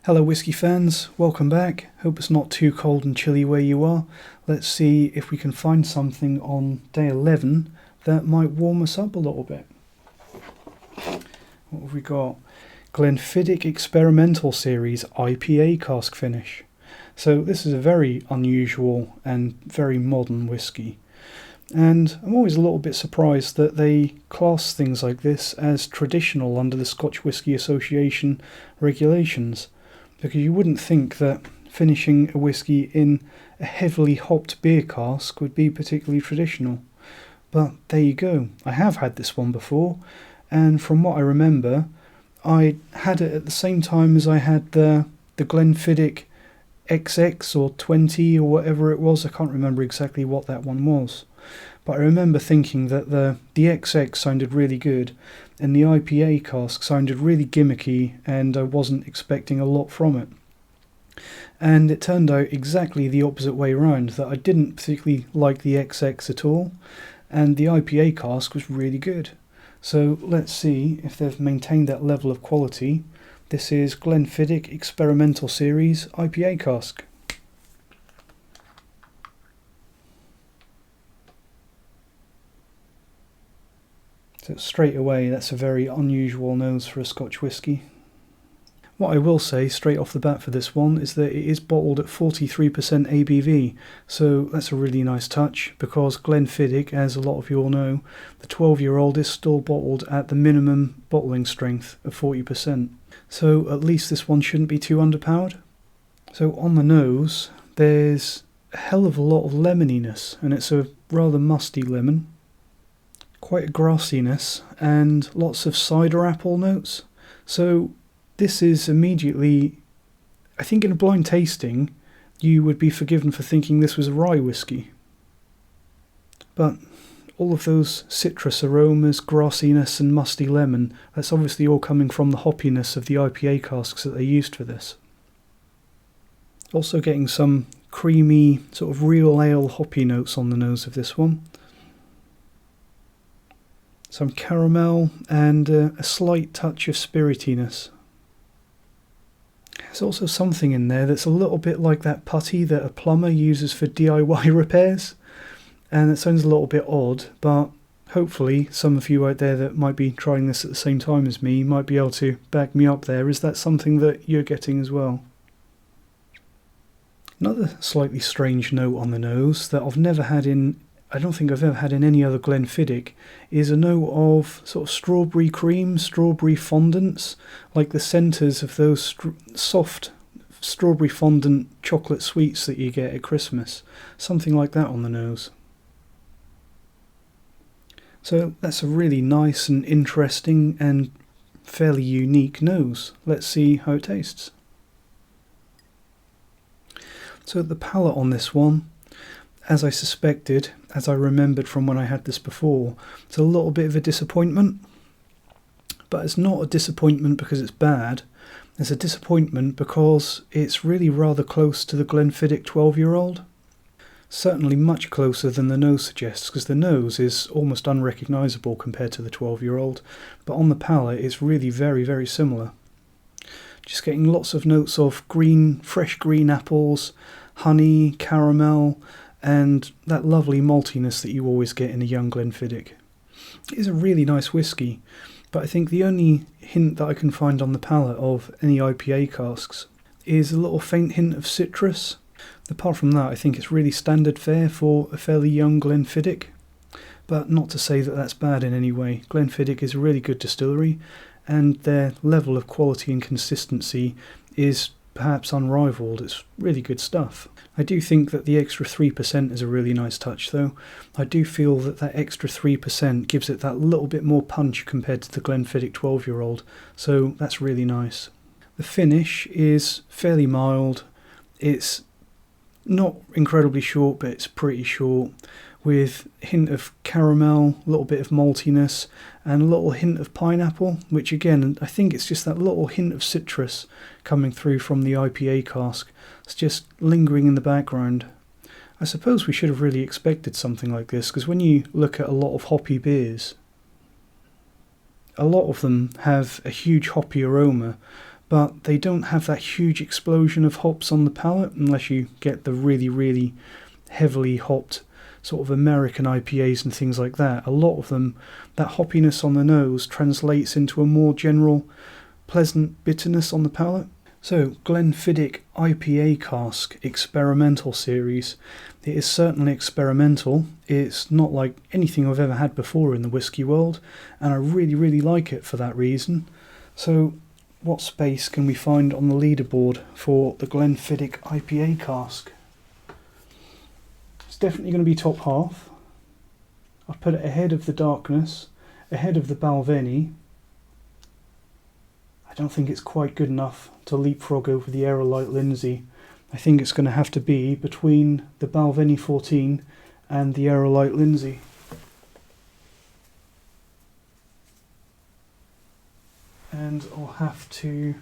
Hello whiskey fans, welcome back. Hope it's not too cold and chilly where you are. Let's see if we can find something on day 11 that might warm us up a little bit. What have we got? Glenfiddich Experimental Series IPA Cask Finish. So this is a very unusual and very modern whiskey. And I'm always a little bit surprised that they class things like this as traditional under the Scotch Whisky Association regulations, because you wouldn't think that finishing a whiskey in a heavily hopped beer cask would be particularly traditional. But there you go. I have had this one before, and from what I remember, I had it at the same time as I had the Glenfiddich XX or 20 or whatever it was. I can't remember exactly what that one was. But I remember thinking that the XX sounded really good and the IPA cask sounded really gimmicky, and I wasn't expecting a lot from it. And it turned out exactly the opposite way around, that I didn't particularly like the XX at all, and the IPA cask was really good. So let's see if they've maintained that level of quality. This is Glenfiddich Experimental Series IPA Cask. So straight away, that's a very unusual nose for a Scotch whisky. What I will say straight off the bat for this one is that it is bottled at 43% ABV, so that's a really nice touch, because Glenfiddich, as a lot of you all know, the 12-year-old is still bottled at the minimum bottling strength of 40%. So at least this one shouldn't be too underpowered. So on the nose, there's a hell of a lot of lemoniness, and it's a rather musty lemon. Quite a grassiness, and lots of cider apple notes. So this is immediately, I think in a blind tasting, you would be forgiven for thinking this was a rye whiskey. But all of those citrus aromas, grassiness and musty lemon, that's obviously all coming from the hoppiness of the IPA casks that they used for this. Also getting some creamy, sort of real ale hoppy notes on the nose of this one. Some caramel and a slight touch of spiritiness. There's also something in there that's a little bit like that putty that a plumber uses for DIY repairs. And it sounds a little bit odd, but hopefully some of you out there that might be trying this at the same time as me might be able to back me up there. Is that something that you're getting as well? Another slightly strange note on the nose that I've never had in, I don't think I've ever had in any other Glenfiddich, is a note of sort of strawberry cream, strawberry fondants, like the centres of those soft strawberry fondant chocolate sweets that you get at Christmas. Something like that on the nose. So that's a really nice and interesting and fairly unique nose. Let's see how it tastes. So the palate on this one, as I suspected, as I remembered from when I had this before, it's a little bit of a disappointment. But it's not a disappointment because it's bad. It's a disappointment because it's really rather close to the Glenfiddich 12-year-old. Certainly much closer than the nose suggests, because the nose is almost unrecognisable compared to the 12-year-old. But on the palate, it's really very, very similar. Just getting lots of notes of green, fresh green apples, honey, caramel, and that lovely maltiness that you always get in a young Glenfiddich. It is a really nice whiskey, but I think the only hint that I can find on the palate of any IPA casks is a little faint hint of citrus. Apart from that, I think it's really standard fare for a fairly young Glenfiddich, but not to say that that's bad in any way. Glenfiddich is a really good distillery, and their level of quality and consistency is perhaps unrivaled. It's really good stuff. I do think that the extra 3% is a really nice touch though. I do feel that that extra 3% gives it that little bit more punch compared to the Glenfiddich 12-year-old, so that's really nice. The finish is fairly mild. It's not incredibly short, but it's pretty short, with a hint of caramel, a little bit of maltiness, and a little hint of pineapple, which again, I think it's just that little hint of citrus coming through from the IPA cask. It's just lingering in the background. I suppose we should have really expected something like this, because when you look at a lot of hoppy beers, a lot of them have a huge hoppy aroma, but they don't have that huge explosion of hops on the palate unless you get the really, really heavily hopped sort of American IPAs and things like that. A lot of them, that hoppiness on the nose translates into a more general pleasant bitterness on the palate. So, Glenfiddich IPA Cask Experimental Series. It is certainly experimental. It's not like anything I've ever had before in the whisky world, and I really, really like it for that reason. So, what space can we find on the leaderboard for the Glenfiddich IPA Cask? It's definitely going to be top half. I've put it ahead of the Darkness, ahead of the Balvenie. I don't think it's quite good enough to leapfrog over the Aerolite Lindsay. I think it's going to have to be between the Balvenie 14 and the Aerolite Lindsay. And I'll have to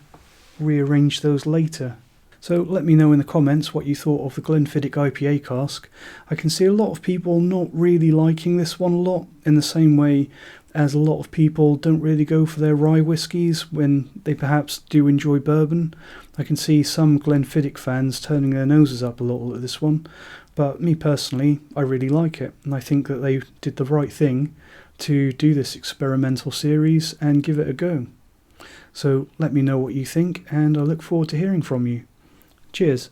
rearrange those later. So let me know in the comments what you thought of the Glenfiddich IPA cask. I can see a lot of people not really liking this one a lot, in the same way as a lot of people don't really go for their rye whiskies when they perhaps do enjoy bourbon. I can see some Glenfiddich fans turning their noses up a little at this one, but me personally, I really like it, and I think that they did the right thing to do this experimental series and give it a go. So let me know what you think, and I look forward to hearing from you. Cheers.